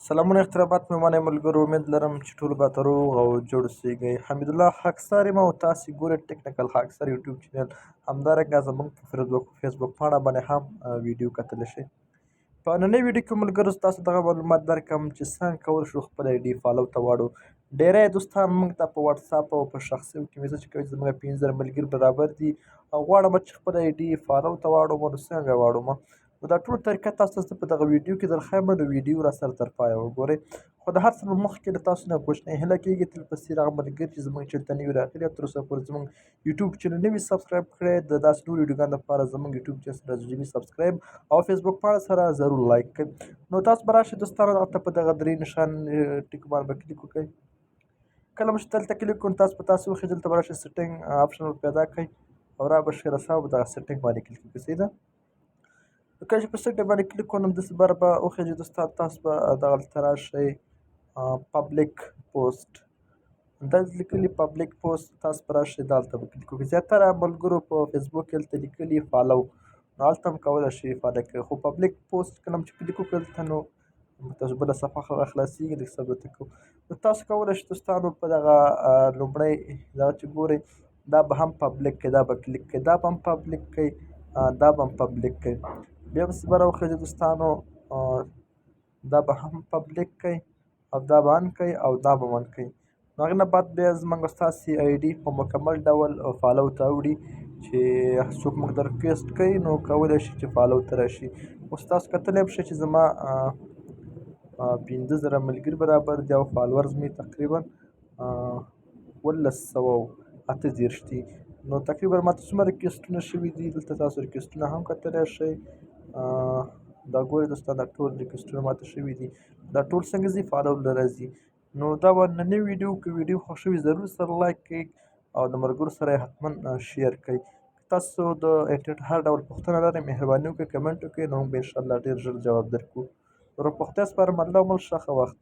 سلامونه احترامات مېلمانه ملګرو امید لرم چې ټول به ته روغ او جوړ اوسېږئ. حمیدالله خاکسار یم او تاسې ګورئ ټکنیکل خاکسار یوټیوب چینل. همدارنګه زموږ په فیسبوک پاڼه باندې هم ویډیو کتلی شئ. په نننۍ ویډیو کې ملګرو ستاسو دغه معلومات درکړم چې څنګه کولی شو خپل آی ډي فالو ته واړو. ډېری دوستان موږ ته په واتساپ او په شخصي کې میسج کوي چې زموږ 5000 ملګري برابر دي او غواړم چې خپل آی ډي فالو ته واړوم. نو څنګه واړوم؟ نو دا ټوله طریقه تاسو ته په دغه ویډیو کې درښیم. نو ویډیو راسره تر پایه وګورئ. خو د هر څه نه مخکې له تاسو نه کوچنۍ هیله کېږي تل په څېر هغه ملګري چې زموږ چینل ته نوي راغلي او تر اوسه پورې زموږ یوټیوب چینل نه وي سبسکرایب کړی، د داسې نورو ویډیوګانو لپاره زموږ یوټیوب چینل سره ضروري سبسکرایب او فیسبوک پاڼه سره ضرور لایک کړئ. نو تاسو به راشئ دوستانو دغلته په دغه درې نښان ټکو باندې به کلیک وکړئ. کله مو چې دلته کلیک کړو نو تاسو په تاسې وخېږي دلته به راشئ سیټینګ آپشن ور پیدا کړئ او را به ښې رسا به دغه سیټینګ باندې کلیک وکړئ. صحیح ده؟ نو کله چې په سیټینګ باندې کلیک کړو نو همداسې بره به وخېږي دوستان تاسو به دغلته راشئ پبلیک پوسټ دلته لیکلي پبلیک پوسټ تاسو به راشئ دلته به کلیک وکړئ. زیاتره ملګرو په فیسبوک کې هلته لیکلي فالو نو هلته هم کولی شئ فالو کړئ، خو پبلیک پوسټ کله هم چې کلیک وکړئ دلته نو تاسو بله صفحه خلاصېږي لږ صبر ورته کوو. نو تاسو کولی شئ دوستانو په دغه لومړی دغه چې ګورئ دا به هم پبلیک کړئ، دا به کلیک کړئ، دا به هم پبلیک کړئ، دا به هم پبلیک کړئ. بیا پسې بره وخېږئ دوستانو دا به هم پبلیک کړئ او دا به ان کړئ او دا به هم ان کړئ. نو هغې نه بعد بیا زموږ ستاسې آی ډي په مکمل ډول فالو ته اوړي چې څوک موږ ته ریکویسټ کوي نو کولی شي چې فالو ته راشي. اوس تاسو کتلی هم شئ چې زما 15000 ملګري برابر دي او فالوورز مې تقریبا 1328 دي. نو تقریبا ماته څومره ریکویسټونه شوي دي دلته تاسو ریکویسټونه هم کتلی شئ. دا ګورئ دوستان دا ټول ریکویسټونه ماته شوي دي. دا ټول څنګه ځي فالو له راځي. نو دا به نننۍ ویډیو که ویډیو خوښ شوي ضرور سره لایک کړئ او د ملګرو سره یې حتما شیر کړئ. تاسو د انټرنیټ هر ډول پوښتنه لرئ مهرباني وکړئ کمنټ وکړئ نو موږ به انشاءالله ډېر ژر جواب درکړو. روغ پوښتیا سپارم. الله مو ښه وخت.